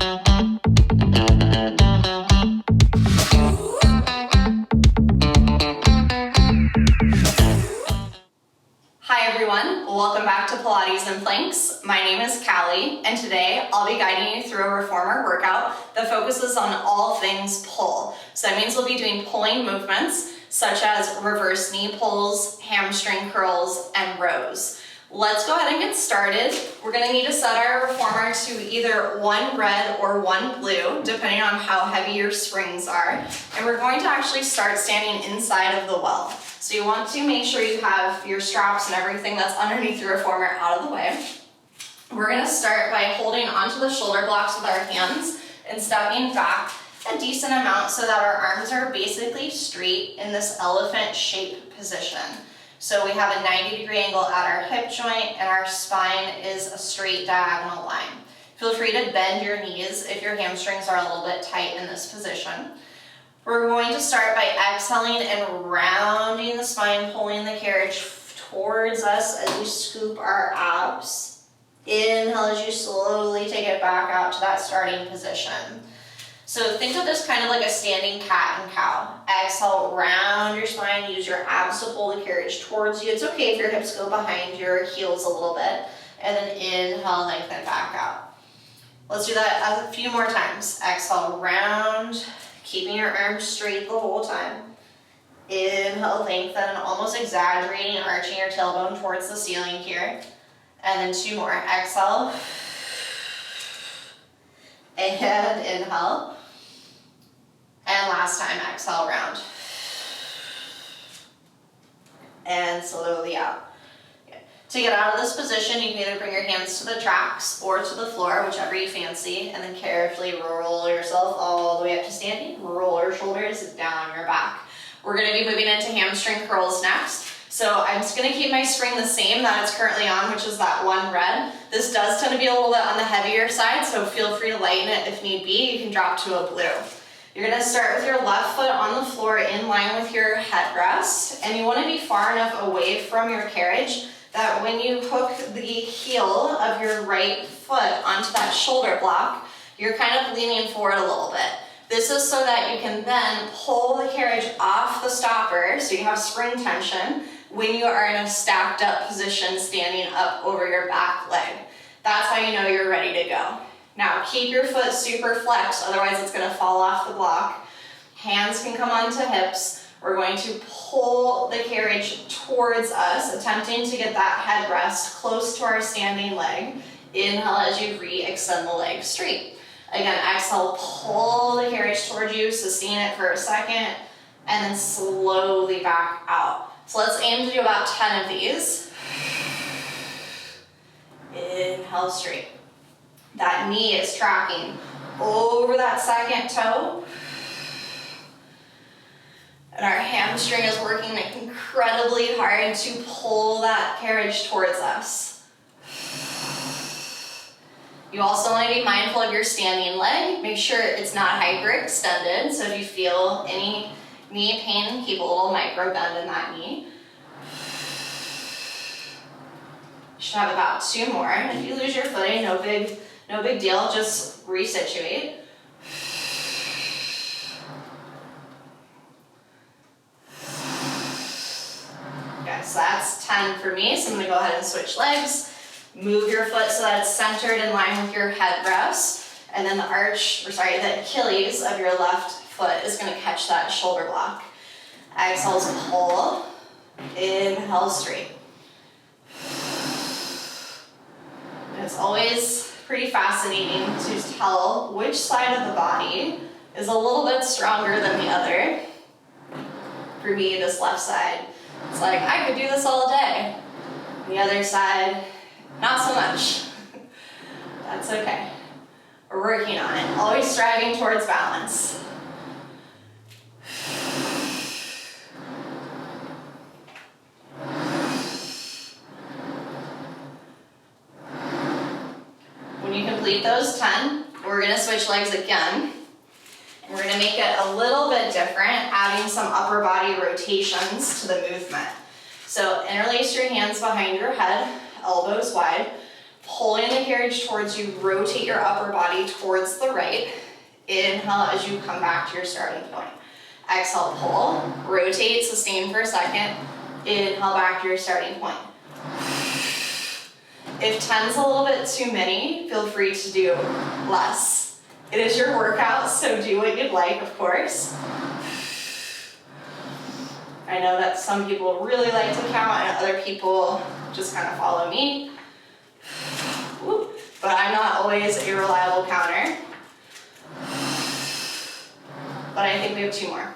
Hi everyone, welcome back to Pilates and Planks. My name is Callie, and today I'll be guiding you through a reformer workout that focuses on all things pull. So that means we'll be doing pulling movements such as reverse knee pulls, hamstring curls, and rows. Let's go ahead and get started. We're going to need to set our reformer to either one red or one blue, depending on how heavy your springs are. And we're going to actually start standing inside of the well. So you want to make sure you have your straps and everything that's underneath your reformer out of the way. We're going to start by holding onto the shoulder blocks with our hands and stepping back a decent amount so that our arms are basically straight in this elephant shape position. So we have a 90-degree angle at our hip joint and our spine is a straight diagonal line. Feel free to bend your knees if your hamstrings are a little bit tight in this position. We're going to start by exhaling and rounding the spine, pulling the carriage towards us as we scoop our abs. Inhale as you slowly take it back out to that starting position. So think of this kind of like a standing cat and cow. Exhale, round your spine, use your abs to pull the carriage towards you. It's okay if your hips go behind your heels a little bit. And then inhale, lengthen back out. Let's do that a few more times. Exhale, round, keeping your arms straight the whole time. Inhale, lengthen, and almost exaggerating, arching your tailbone towards the ceiling here. And then two more. Exhale. And inhale. And last time, exhale, round. And slowly out. Okay. To get out of this position, you can either bring your hands to the tracks or to the floor, whichever you fancy, and then carefully roll yourself all the way up to standing. Roll your shoulders down your back. We're going to be moving into hamstring curls next. So I'm just going to keep my spring the same that it's currently on, which is that one red. This does tend to be a little bit on the heavier side, so feel free to lighten it if need be. You can drop to a blue. You're going to start with your left foot on the floor in line with your headrest, and you want to be far enough away from your carriage that when you hook the heel of your right foot onto that shoulder block, you're kind of leaning forward a little bit. This is so that you can then pull the carriage off the stopper, so you have spring tension, when you are in a stacked up position standing up over your back leg. That's how you know you're ready to go. Now keep your foot super flexed, otherwise it's going to fall off the block. Hands can come onto hips. We're going to pull the carriage towards us, attempting to get that headrest close to our standing leg. Inhale as you re-extend the leg straight. Again, exhale, pull the carriage towards you, sustain it for a second, and then slowly back out. So let's aim to do about 10 of these. Inhale straight. That knee is tracking over that second toe. And our hamstring is working incredibly hard to pull that carriage towards us. You also want to be mindful of your standing leg. Make sure it's not hyperextended. So if you feel any knee pain, keep a little micro bend in that knee. You should have about two more. And if you lose your footing, no big deal, just resituate. Okay, so that's 10 for me. So I'm gonna go ahead and switch legs. Move your foot so that it's centered in line with your headrest. And then the Achilles of your left foot is gonna catch that shoulder block. Exhale to pull. Inhale straight. And it's always pretty fascinating to tell which side of the body is a little bit stronger than the other. For me, this left side, it's like, I could do this all day. The other side, not so much. That's okay. We're working on it. Always striving towards balance. When you complete those 10, we're going to switch legs again. And we're going to make it a little bit different, adding some upper body rotations to the movement. So interlace your hands behind your head, elbows wide. Pulling the carriage towards you, rotate your upper body towards the right. Inhale as you come back to your starting point. Exhale, pull, rotate, sustain for a second. Inhale back to your starting point. If 10's a little bit too many, feel free to do less. It is your workout, so do what you'd like, of course. I know that some people really like to count and other people just kind of follow me. But I'm not always a reliable counter. But I think we have 2 more.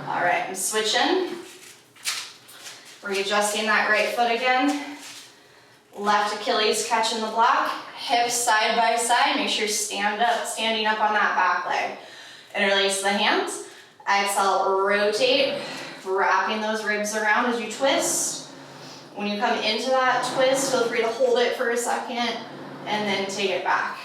All right, I'm switching. Readjusting that right foot again. Left Achilles catching the block. Hips side by side. Make sure you're standing up on that back leg. Interlace the hands. Exhale, rotate. Wrapping those ribs around as you twist. When you come into that twist, feel free to hold it for a second and then take it back.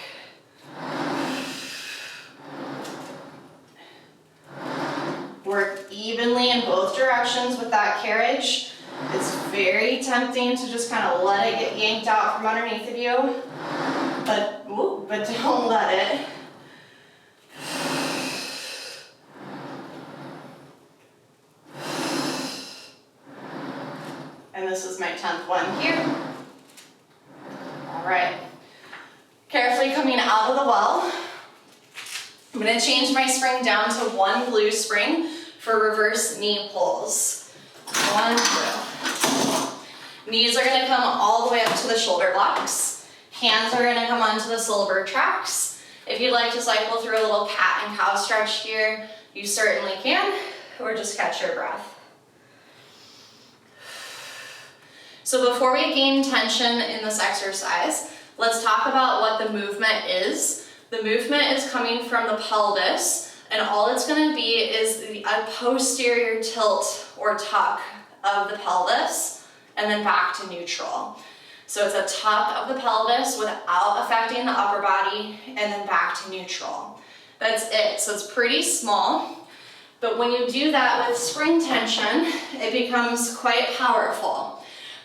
Work evenly in both directions with that carriage. It's very tempting to just kind of let it get yanked out from underneath of you, but don't let it. And this is my 10th one here. All right. Carefully coming out of the well. I'm going to change my spring down to 1 glue spring for reverse knee pulls. 1 glue. Knees are going to come all the way up to the shoulder blocks. Hands are going to come onto the silver tracks. If you'd like to cycle through a little cat and cow stretch here, you certainly can, or just catch your breath. So before we gain tension in this exercise, let's talk about what the movement is. The movement is coming from the pelvis, and all it's going to be is a posterior tilt or tuck of the pelvis, and then back to neutral. So it's a tuck of the pelvis without affecting the upper body, and then back to neutral. That's it. So it's pretty small, but when you do that with spring tension, it becomes quite powerful.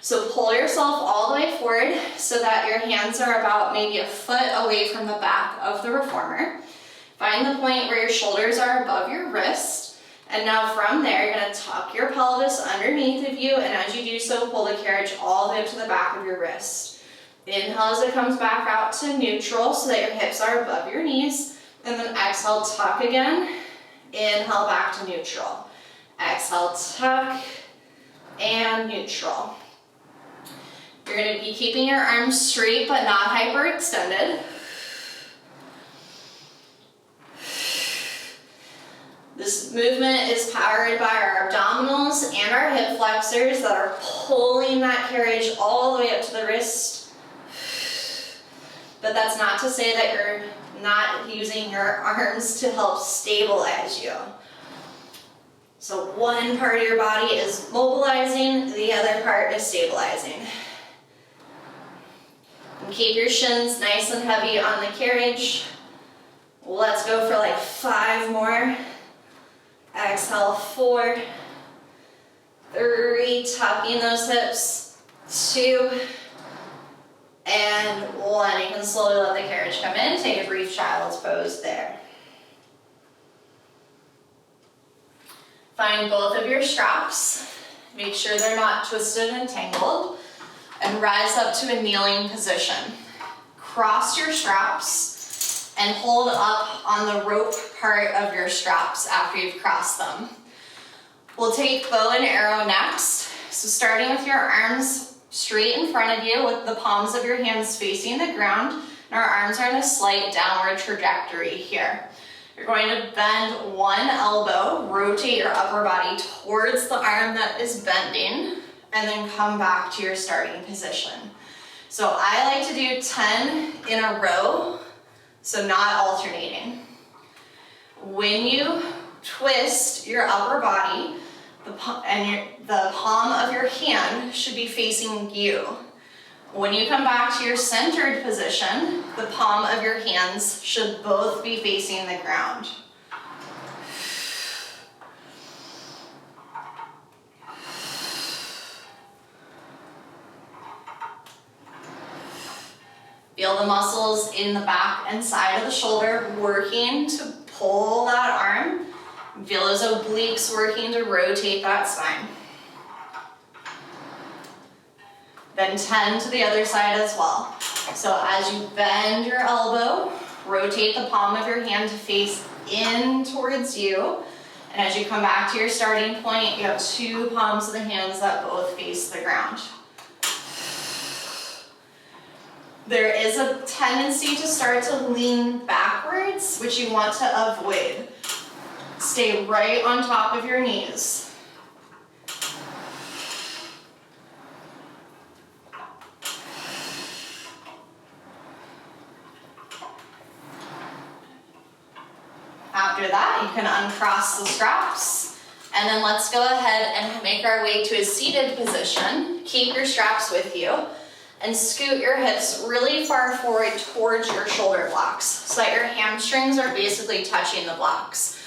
So pull yourself all the way forward so that your hands are about maybe a foot away from the back of the reformer. Find the point where your shoulders are above your wrist. And now from there, you're going to tuck your pelvis underneath of you, and as you do so, pull the carriage all the way up to the back of your wrist. Inhale as it comes back out to neutral so that your hips are above your knees, and then exhale, tuck again. Inhale back to neutral. Exhale, tuck, and neutral. You're going to be keeping your arms straight but not hyperextended. This movement is powered by our abdominals and our hip flexors that are pulling that carriage all the way up to the wrist. But that's not to say that you're not using your arms to help stabilize you. So one part of your body is mobilizing, the other part is stabilizing. And keep your shins nice and heavy on the carriage. Let's go for like 5 more. Exhale, 4, 3, tucking those hips, 2, and 1. You can slowly let the carriage come in. Take a brief child's pose there. Find both of your straps. Make sure they're not twisted and tangled. And rise up to a kneeling position. Cross your straps and hold up on the rope part of your straps after you've crossed them. We'll take bow and arrow next. So starting with your arms straight in front of you with the palms of your hands facing the ground, and our arms are in a slight downward trajectory here. You're going to bend one elbow, rotate your upper body towards the arm that is bending, and then come back to your starting position. So I like to do 10 in a row, so not alternating. When you twist your upper body, the palm of your hand should be facing you. When you come back to your centered position, the palm of your hands should both be facing the ground. Feel the muscles in the back and side of the shoulder working to pull that arm. Feel those obliques working to rotate that spine. Then 10 to the other side as well. So as you bend your elbow, rotate the palm of your hand to face in towards you. And as you come back to your starting point, you have two palms of the hands that both face the ground. There is a tendency to start to lean backwards, which you want to avoid. Stay right on top of your knees. After that, you can uncross the straps, and then let's go ahead and make our way to a seated position. Keep your straps with you, and scoot your hips really far forward towards your shoulder blocks so that your hamstrings are basically touching the blocks.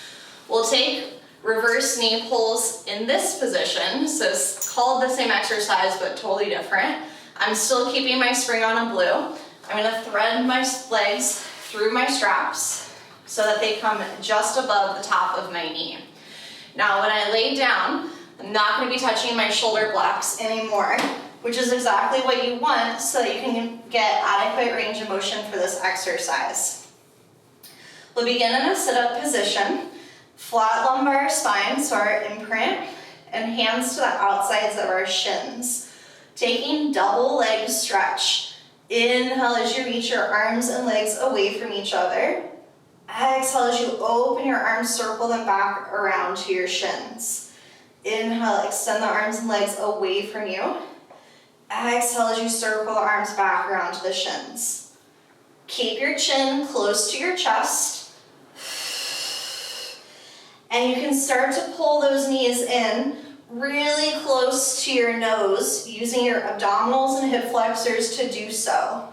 We'll take reverse knee pulls in this position, so it's called the same exercise but totally different. I'm still keeping my spring on a blue. I'm gonna thread my legs through my straps so that they come just above the top of my knee. Now when I lay down, I'm not gonna be touching my shoulder blocks anymore, which is exactly what you want so that you can get adequate range of motion for this exercise. We'll begin in a sit-up position, flat lumbar spine, so our imprint, and hands to the outsides of our shins. Taking double leg stretch. Inhale as you reach your arms and legs away from each other. Exhale as you open your arms, circle them back around to your shins. Inhale, extend the arms and legs away from you. Exhale as you circle the arms back around to the shins. Keep your chin close to your chest. And you can start to pull those knees in really close to your nose, using your abdominals and hip flexors to do so.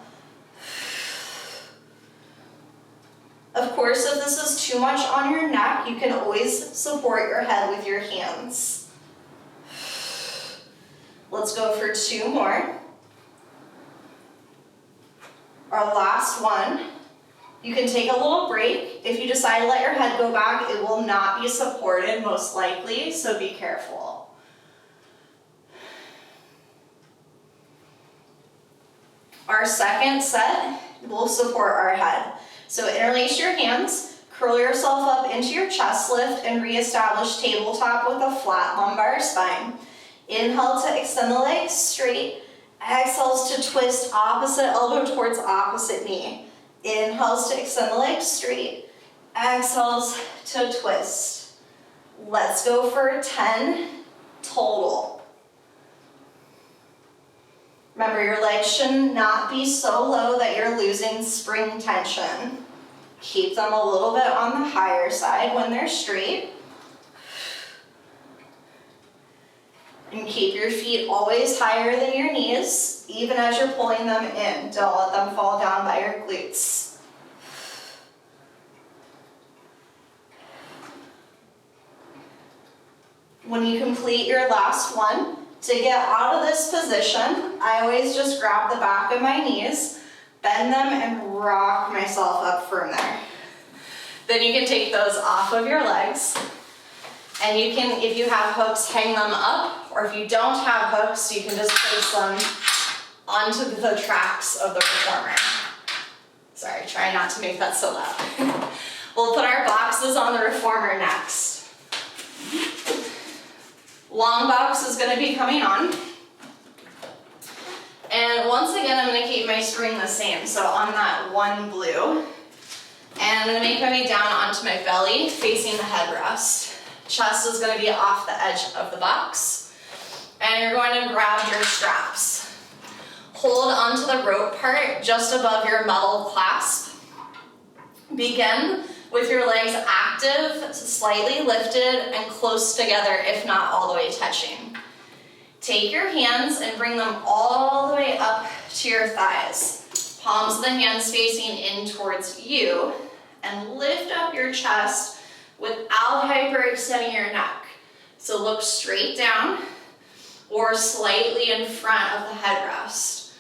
Of course, if this is too much on your neck, you can always support your head with your hands. Let's go for two more. Our last one. You can take a little break. If you decide to let your head go back, it will not be supported most likely, so be careful. Our second set will support our head. So interlace your hands, curl yourself up into your chest lift, and reestablish tabletop with a flat lumbar spine. Inhale to extend the legs straight. Exhales to twist opposite elbow towards opposite knee. Inhales to extend the legs straight. Exhales to twist. Let's go for 10 total. Remember, your legs should not be so low that you're losing spring tension. Keep them a little bit on the higher side when they're straight. And keep your feet always higher than your knees, even as you're pulling them in. Don't let them fall down by your glutes. When you complete your last one, to get out of this position, I always just grab the back of my knees, bend them, and rock myself up from there. Then you can take those off of your legs. And you can, if you have hooks, hang them up, or if you don't have hooks, you can just place them onto the tracks of the reformer. Sorry, try not to make that so loud. We'll put our boxes on the reformer next. Long box is going to be coming on. And once again, I'm going to keep my spring the same, so on that one blue. And I'm going to make my way down onto my belly, facing the headrest. Chest is going to be off the edge of the box. And you're going to grab your straps. Hold onto the rope part just above your metal clasp. Begin with your legs active, slightly lifted, and close together, if not all the way touching. Take your hands and bring them all the way up to your thighs. Palms of the hands facing in towards you, and lift up your chest without hyperextending your neck. So look straight down or slightly in front of the headrest.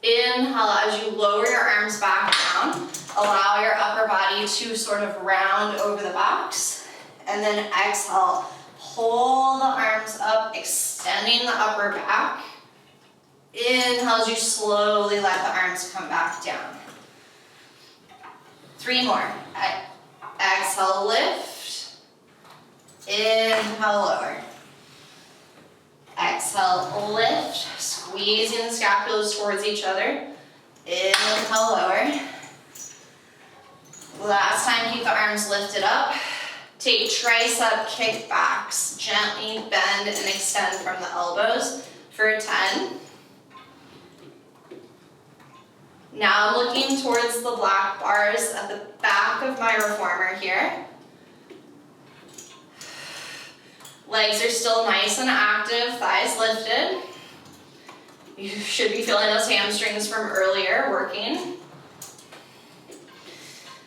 Inhale as you lower your arms back down. Allow your upper body to sort of round over the box. And then exhale, pull the arms up, extending the upper back. Inhale as you slowly let the arms come back down. 3 more. Exhale, lift. Inhale, lower. Exhale, lift. Squeezing the scapulas towards each other. Inhale, lower. Last time, keep the arms lifted up. Take tricep kickbacks. Gently bend and extend from the elbows for 10. Now I'm looking towards the black bars at the back of my reformer here. Legs are still nice and active, thighs lifted. You should be feeling those hamstrings from earlier working.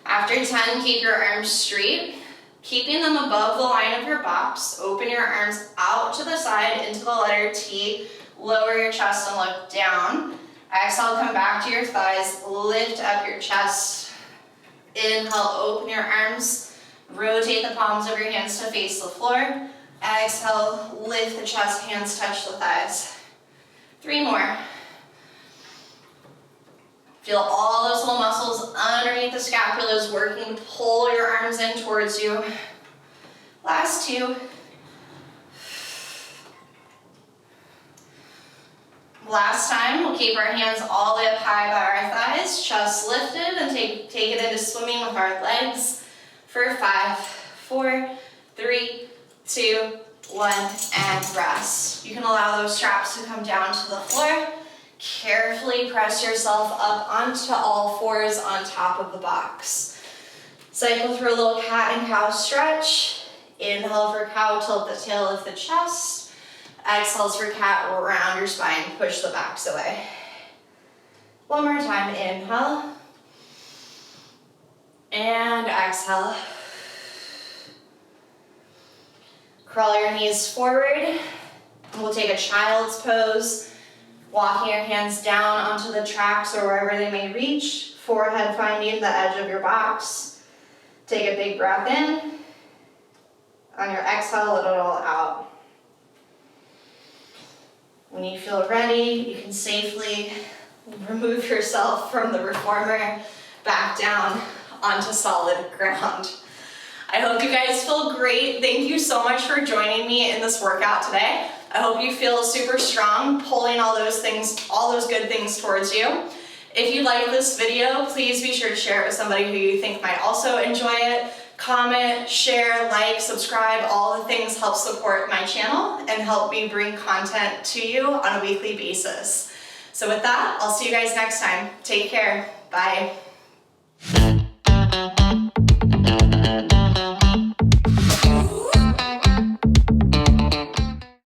After 10, keep your arms straight, keeping them above the line of your box. Open your arms out to the side into the letter T. Lower your chest and look down. Exhale, come back to your thighs. Lift up your chest. Inhale, open your arms. Rotate the palms of your hands to face the floor. Exhale, lift the chest, hands touch the thighs. 3 more. Feel all those little muscles underneath the scapulas working. Pull your arms in towards you. Last 2. Last time, we'll keep our hands all the way up high by our thighs, chest lifted, and take it into swimming with our legs for 5, 4, 3, 2, 1, and rest. You can allow those straps to come down to the floor. Carefully press yourself up onto all fours on top of the box. Cycle through a little cat and cow stretch. Inhale for cow, tilt the tail of the chest. Exhales for cat, round your spine, push the backs away. One more time, inhale. And exhale. Crawl your knees forward. We'll take a child's pose, walking your hands down onto the tracks or wherever they may reach, forehead finding the edge of your box. Take a big breath in. On your exhale, let it all out. When you feel ready, you can safely remove yourself from the reformer, back down onto solid ground. I hope you guys feel great. Thank you so much for joining me in this workout today. I hope you feel super strong, pulling all those good things towards you. If you like this video, please be sure to share it with somebody who you think might also enjoy it. Comment, share, like, subscribe, all the things help support my channel and help me bring content to you on a weekly basis. So with that, I'll see you guys next time. Take care. Bye.